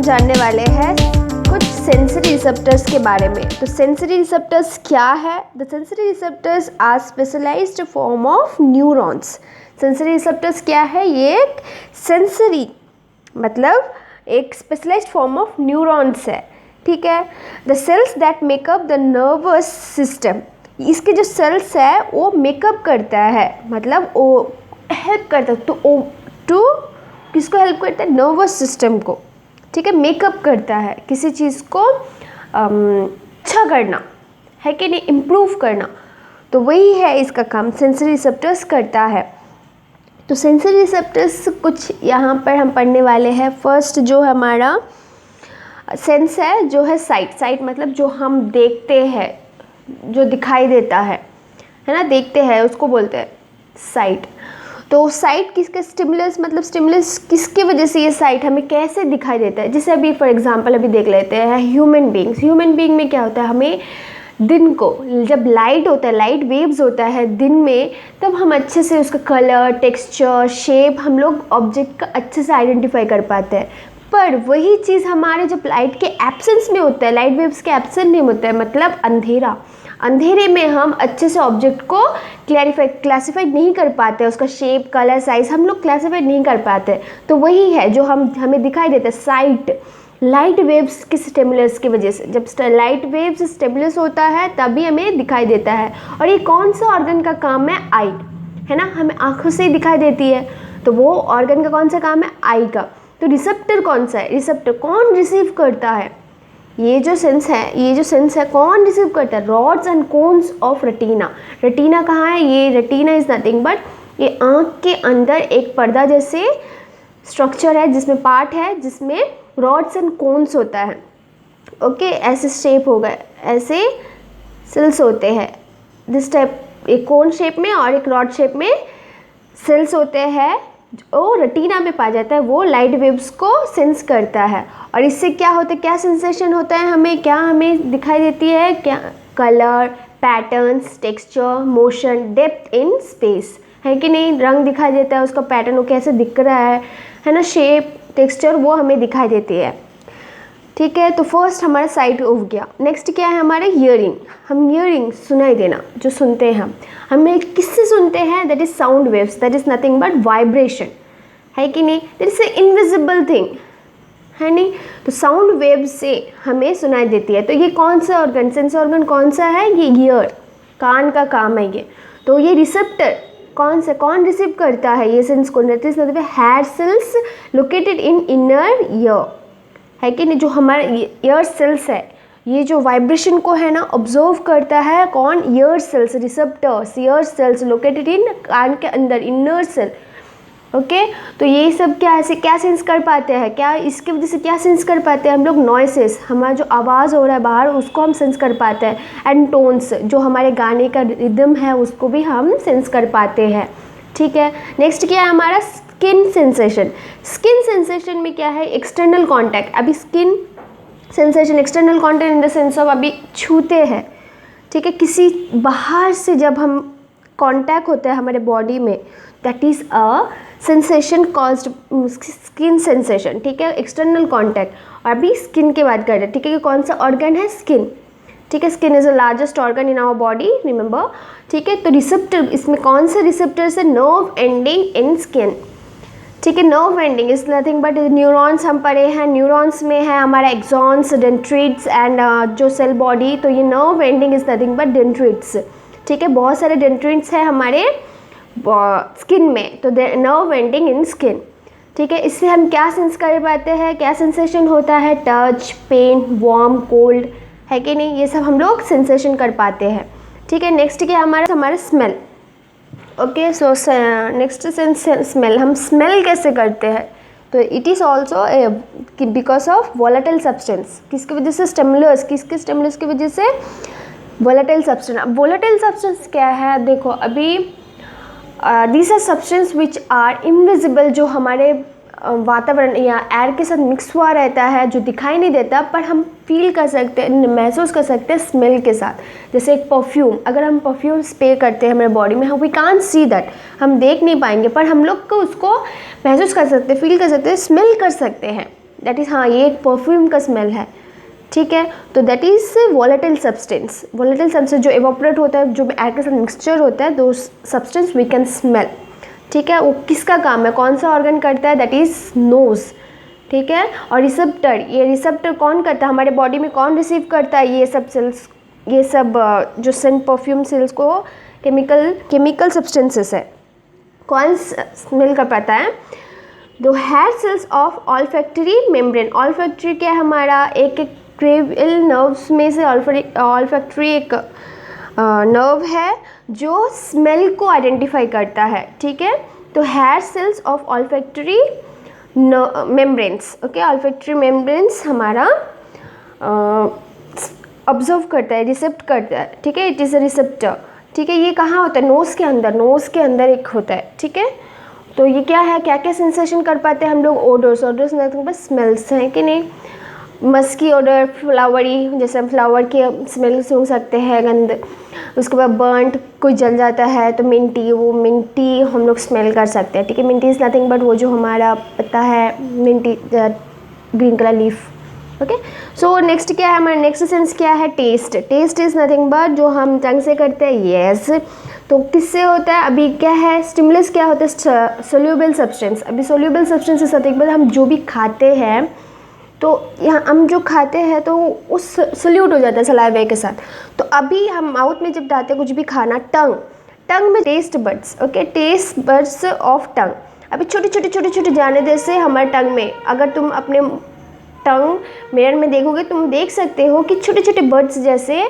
जानने वाले हैं कुछ सेंसरी रिसेप्टर्स के बारे में। तो सेंसरी रिसेप्टर्स क्या है? The sensory receptors are specialised form of neurons. Sensory receptors क्या है? ये एक सेंसरी मतलब एक स्पेशलाइज्ड फॉर्म ऑफ न्यूरॉन्स है, ठीक है। The cells that make up the nervous system, इसके जो सेल्स है वो मेकअप करता है, मतलब वो हेल्प करता है टू किसको हेल्प करता है? नर्वस सिस्टम को, ठीक है। मेकअप करता है किसी चीज़ को अच्छा करना है कि नहीं, इम्प्रूव करना, तो वही है इसका काम, सेंसरी रिसेप्टर्स करता है। तो सेंसरी रिसेप्टर्स कुछ यहाँ पर हम पढ़ने वाले हैं। फर्स्ट जो हमारा सेंस है जो है साइट। साइट मतलब जो हम देखते हैं, जो दिखाई देता है ना, देखते हैं उसको बोलते हैं साइट। तो साइट किसके स्टिमुलस, मतलब स्टिमुलस किसकी वजह से ये साइट हमें कैसे दिखाई देता है? जैसे अभी फॉर एग्जांपल अभी देख लेते हैं ह्यूमन बींग्स। ह्यूमन बींग में क्या होता है, हमें दिन को जब लाइट होता है, लाइट वेव्स होता है दिन में, तब हम अच्छे से उसका कलर, टेक्सचर, शेप हम लोग ऑब्जेक्ट का अच्छे से आइडेंटिफाई कर पाते हैं। पर वही चीज़ हमारे जब लाइट के एब्सेंस में होता है, लाइट वेव्स के एब्सेंस में होता है, मतलब अंधेरा, अंधेरे में हम अच्छे से ऑब्जेक्ट को क्लासीफाई नहीं कर पाते, उसका शेप, कलर, साइज हम लोग क्लासीफाई नहीं कर पाते। तो वही है जो हमें दिखाई देता है साइट, लाइट वेव्स के स्टिमुलस की वजह से। जब लाइट वेव्स स्टिमुलस होता है तभी हमें दिखाई देता है। और ये कौन सा ऑर्गन का काम है? आई, है ना, हमें आँखों से ही दिखाई देती है, तो वो ऑर्गन का कौन सा काम है? आई का। तो रिसेप्टर कौन सा है? रिसेप्टर कौन रिसीव करता है? ये जो सेंस है कौन रिसीव करता है? Rods and cones of retina. Retina कहाँ है? ये रेटिना इज नथिंग बट ये आँख के अंदर एक पर्दा जैसे स्ट्रक्चर है, जिसमें पार्ट है जिसमें रॉड्स एंड कोन्स होता है। ओके, ऐसे शेप होगा, ऐसे सेल्स होते हैं दिस टाइप, एक कोन शेप में और एक रॉड शेप में सेल्स होते हैं। वो रेटिना में पाया जाता है, वो लाइट वेव्स को सेंस करता है। और इससे क्या होता है, क्या सेंसेशन होता है हमें, क्या हमें दिखाई देती है? क्या colour, patterns, texture, motion, depth in space, है कि नहीं? रंग दिखाई देता है, उसका पैटर्न वो कैसे दिख रहा है ना, शेप, टेक्सचर वो हमें दिखाई देती है, ठीक है। तो फर्स्ट हमारा साइट हो गया। नेक्स्ट क्या है हमारा? हियरिंग। हम हियरिंग, सुनाई देना, जो सुनते हैं हमें किससे सुनते हैं? That is sound waves, that is nothing but vibration, है कि नहीं? That is a invisible thing, है नहीं? तो साउंड वेव से हमें सुनाई देती है। तो ये कौन सा ऑर्गन, सेंस ऑर्गन कौन सा है? ये ईयर, कान का काम है ये। तो ये रिसेप्टर कौन रिसीव करता है ये सेंस को? That is hair cells located in inner ear, है कि नहीं? जो हमारा ईयर सेल्स है, ये जो वाइब्रेशन को है ना ऑब्जर्व करता है, कौन? Ear cells, receptors, ear cells located in कान के अंदर, इनर सेल। ओके, तो ये सब क्या सेंस कर पाते हैं? क्या इसकी वजह से क्या सेंस कर पाते हैं हम लोग? नॉइसेस, हमारा जो आवाज़ हो रहा है बाहर उसको हम सेंस कर पाते हैं। एंड टोन्स, जो हमारे गाने का रिदम है उसको भी हम सेंस कर पाते हैं, ठीक है। नेक्स्ट क्या है हमारा? Skin sensation. स्किन सेंसेशन में क्या है? External contact. अभी skin sensation, external contact in the sense of अभी छूते हैं, ठीक है। किसी बाहर से जब हम कॉन्टैक्ट होता है हमारे बॉडी में, that is a sensation caused skin sensation, ठीक है, एक्सटर्नल कॉन्टैक्ट। और अभी स्किन की बात कर रहे हैं, ठीक है, कि कौन सा ऑर्गन है? स्किन, ठीक है। Skin is the largest organ in our body, remember, ठीक है। तो रिसेप्टर, इसमें कौन सा रिसेप्टर है? नर्व एंडिंग इन स्किन, ठीक है। Nerve ending is nothing but neurons हम पढ़े हैं, न्यूरॉन्स में है हमारा एक्सॉन्स, डेंड्रिट्स एंड जो सेल बॉडी। तो ये nerve ending is nothing but dendrites, ठीक है। बहुत सारे डेंड्रिट्स है हमारे स्किन में, तो नर्व एंडिंग इन स्किन, ठीक है। इससे हम क्या सेंस कर पाते हैं? क्या सेंसेशन होता है? टच, पेन, वार्म, कोल्ड, है कि नहीं? ये सब हम लोग सेंसेशन कर पाते हैं, ठीक है। नेक्स्ट क्या हमारा smell. Okay, so next sense smell. हम स्मेल कैसे करते हैं? तो it is also because of volatile substance. किसकी वजह से? स्टिमुलस, किसके स्टिमुलस की वजह से? Volatile substance. अब वॉलेटाइल सब्सटेंस क्या है? देखो अभी these are substances which are invisible, जो हमारे वातावरण या एयर के साथ मिक्स हुआ रहता है, जो दिखाई नहीं देता पर हम फील कर सकते हैं, महसूस कर सकते हैं स्मेल के साथ। जैसे एक परफ्यूम, अगर हम परफ्यूम स्प्रे करते हैं हमारे बॉडी में, वी कांट सी दैट, हम देख नहीं पाएंगे, पर हम लोग को उसको महसूस कर सकते हैं, फील कर सकते हैं, स्मेल कर सकते हैं, दैट इज़, हाँ ये एक परफ्यूम का स्मेल है, ठीक है। तो that is volatile substance, volatile substance जो इवोपरेट होता है, जो एयर के साथ मिक्सचर होता है, दो सब्सटेंस वी कैन स्मेल, ठीक है। वो किसका काम है, कौन सा ऑर्गन करता है, दैट इज़ नोज़, ठीक है। और रिसेप्टर, ये रिसेप्टर कौन करता है, हमारे बॉडी में कौन रिसीव करता है ये सब सेल्स, ये सब जो सेंट परफ्यूम सेल्स को केमिकल सब्सटेंसेस है, कौन स्मेल कर पाता है, दो hair cells of olfactory membrane. Olfactory क्या है हमारा, एक क्रेवियल नर्व्स में से ऑल्फैक्टरी एक नर्व है जो स्मेल को आइडेंटिफाई करता है, ठीक है। तो hair cells of olfactory membranes, okay, olfactory membranes हमारा ऑब्जर्व करता है, रिसेप्ट करता है, ठीक है, इट इज़ अ रिसेप्टर, ठीक है। ये कहाँ होता है, नोज़ के अंदर, नोज़ के अंदर एक होता है, ठीक है। तो ये क्या है, क्या क्या सेंसेशन कर पाते हैं हम लोग, odours, odours nothing but smells हैं कि नहीं, मस्की ओडर, फ्लावरी, जैसे हम फ्लावर के स्मेल सूंघ सकते हैं, गंध, उसके बाद बर्नट, कोई जल जाता है तो मिंटी, वो मिंटी हम लोग स्मेल कर सकते हैं, ठीक है। मिंटी इज़ नथिंग बट वो जो हमारा पत्ता है minty, green colour leaf, okay. So next क्या है हमारा, नेक्स्ट सेंस क्या है, taste. Taste is nothing but जो हम टंग से करते हैं, येस। तो किससे होता है, अभी क्या है, स्टिमुलस क्या होता है, सोल्यूबल सब्सटेंस। अभी soluble substance is nothing but हम जो भी खाते हैं, तो यहाँ हम जो खाते हैं तो उस सल्यूट हो जाता है सलाइवा के साथ। तो अभी हम माउथ में जब डालते हैं कुछ भी खाना, टंग में taste buds, okay, taste buds of tongue, अभी छोटे जाने दे से हमारे टंग में, अगर तुम अपने टंग मिरर में देखोगे तुम देख सकते हो कि छोटे बड्स जैसे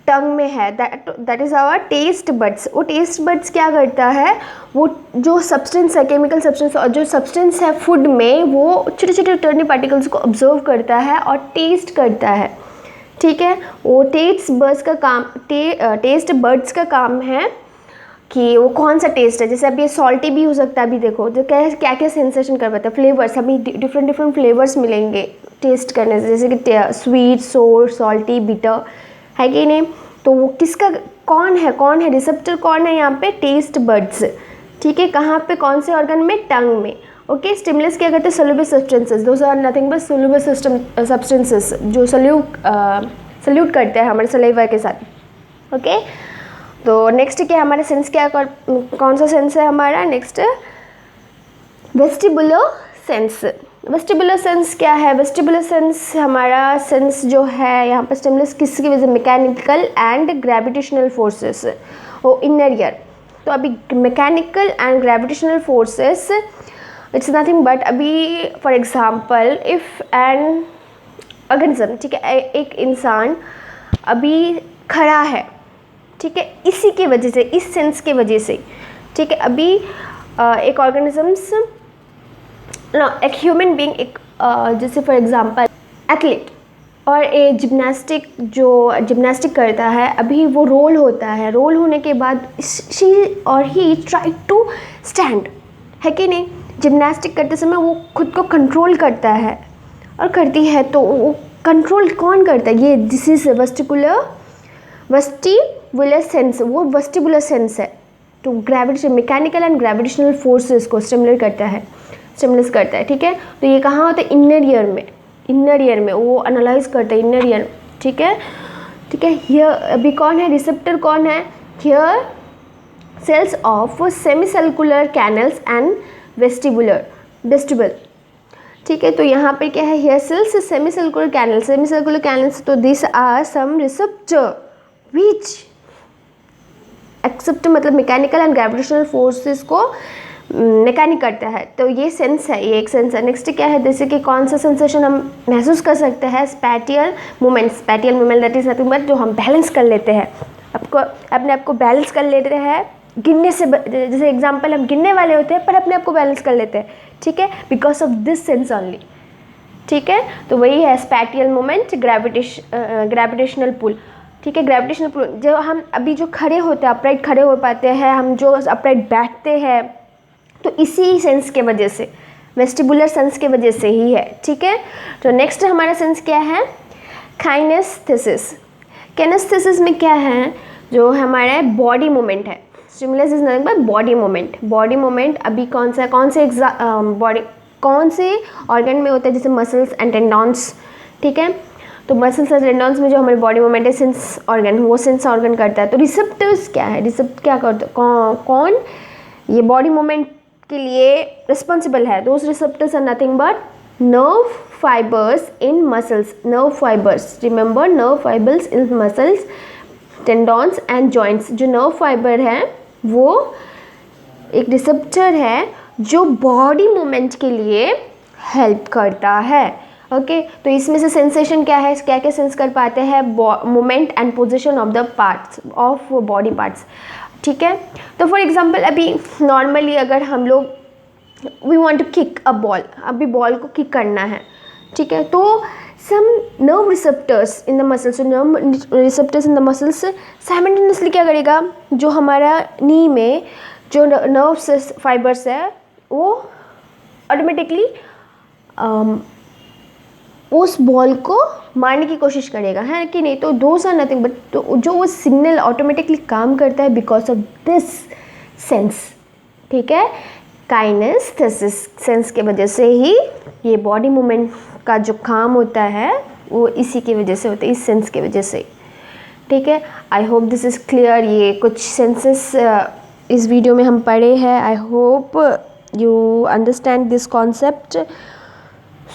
टंग में है, that is our taste buds. वो टेस्ट बड्स क्या करता है, वो जो सब्सटेंस है, केमिकल सब्सटेंस, और जो सब्सटेंस है फूड में, वो छोटे टर्नी पार्टिकल्स को ऑब्जर्व करता है और टेस्ट करता है, ठीक है। वो टेस्ट बड्स का काम है कि वो कौन सा टेस्ट है, जैसे अभी ये सॉल्टी भी हो सकता है, अभी देखो जो क्या क्या सेंसेशन कर पाता है, फ्लेवर्स, अभी डिफरेंट फ्लेवर्स मिलेंगे टेस्ट करने से, जैसे कि स्वीट, सोर, सॉल्टी, बिटर, है कि नहीं। तो वो किसका, कौन है रिसेप्टर, कौन है यहाँ पे, टेस्ट बड्स, ठीक है। कहाँ पे, कौन से ऑर्गन में, टंग में, ओके। स्टिमुलस क्या करते हैं, soluble substances, those are nothing but soluble substances जो सल्यूट करते हैं हमारे सलाइवा के साथ, ओके। तो नेक्स्ट क्या हमारा सेंस, क्या कौन सा सेंस है हमारा, next vestibular sense. Vestibular sense क्या है, वेस्टिबुलर सेंस हमारा सेंस जो है यहाँ पर स्टिमुलस किसकी वजह से, मैकेनिकल एंड ग्रेविटेशनल फोर्सेस, वो इनर ईयर। तो अभी mechanical and gravitational forces it's nothing but, अभी for example if an organism, ठीक है, एक इंसान अभी खड़ा है, ठीक है, इसी की वजह से, इस सेंस के वजह से, ठीक है। अभी एक ऑर्गेनिजम्स, एक ह्यूमन बीइंग, एक जैसे फॉर एग्जांपल एथलीट और एक जिम्नास्टिक करता है, अभी वो रोल होता है, रोल होने के बाद शी और ही ट्राई टू स्टैंड, है कि नहीं। जिम्नास्टिक करते समय वो खुद को कंट्रोल करता है और करती है, तो वो कंट्रोल कौन करता है, ये दिस इज वेस्टिबुलर सेंस, वो वेस्टिबुलर सेंस है। तो gravitation, mechanical and gravitational forces को स्टिमुलेट करता है, ठीक है। तो ये कहाँ होता है, इनर ईयर में वो एनालाइज करता है, इनर ईयर, ठीक है। हियर अभी कौन है, रिसेप्टर कौन है, hair cells of semicircular canals and vestibule, ठीक है। तो यहाँ पे क्या है, हियर सेल्स सेमीसर्कुलर कैनल्स, तो this are some receptor which accept, मतलब मैकेनिकल एंड ग्रेविटेशनल फोर्सेस को मैकेनिक करता है। तो ये सेंस है, ये एक सेंस है। नेक्स्ट क्या है, जैसे कि कौन सा सेंसेशन हम महसूस कर सकते हैं, spatial movement that is nothing but जो हम बैलेंस कर लेते हैं, अपने आप को बैलेंस कर लेते हैं गिनने से, जैसे एग्जांपल हम गिनने वाले होते हैं पर अपने आप को बैलेंस कर लेते हैं, ठीक है, because of this sense only, ठीक है। तो वही है स्पैटियल मूवमेंट, ग्रेविटेशनल पुल, ठीक है। ग्रेविटेशनल पुल, जो हम अभी जो खड़े होते हैं, अपराइट खड़े हो पाते हैं, हम जो अपराइट बैठते हैं, तो इसी सेंस के वजह से, वेस्टिबुलर सेंस के वजह से ही है, ठीक है। तो नेक्स्ट हमारा सेंस क्या है, काइनेस्थेसिस। काइनेस्थेसिस में क्या है, जो हमारा बॉडी मूवमेंट है, stimulus is nothing but body movement. अभी कौन से कौन से ऑर्गन में होता है, जैसे मसल्स एंड टेंडॉन्स, ठीक है। तो मसल्स एंड टेंडॉन्स में जो हमारी बॉडी मूवमेंट है सेंस ऑर्गन, वो सेंस ऑर्गन करता है। तो रिसेप्टर्स क्या है, रिसेप्ट क्या करता है, कौन ये बॉडी मूवमेंट के लिए रिस्पॉन्सिबल है। Those receptors are nothing but nerve fibers in muscles, nerve fibers, remember nerve fibers in muscles, tendons and joints। जो nerve fiber है वो एक रिसेप्टर है जो बॉडी मूवमेंट के लिए हेल्प करता है। ओके तो इसमें से सेंसेशन क्या है, क्या क्या सेंस कर पाते हैं, movement and position of the parts of body parts, ठीक है। तो फॉर एग्जांपल अभी नॉर्मली अगर हम लोग we want to kick a ball, अभी बॉल को किक करना है, ठीक है। तो some nerve receptors in the muscles, nerve receptors in the muscles simultaneously क्या करेगा, जो हमारा नी में जो नर्व फाइबर्स है वो ऑटोमेटिकली उस बॉल को मारने की कोशिश करेगा, है कि नहीं। तो दोस आर नथिंग बट जो वो सिग्नल ऑटोमेटिकली काम करता है बिकॉज ऑफ दिस सेंस, ठीक है। काइनेस्थेसिस सेंस के वजह से ही ये बॉडी मूवमेंट का जो काम होता है वो इसी की वजह से होता है, इस सेंस की वजह से, ठीक है। I hope this is clear. ये कुछ सेंसेस इस वीडियो में हम पढ़े हैं। I hope you understand this concept.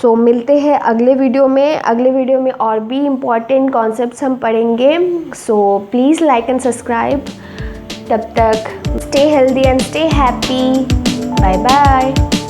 So मिलते हैं अगले वीडियो में। अगले वीडियो में और भी इम्पॉर्टेंट कॉन्सेप्ट्स हम पढ़ेंगे। So please like and subscribe. तब तक stay healthy and stay happy. Bye bye.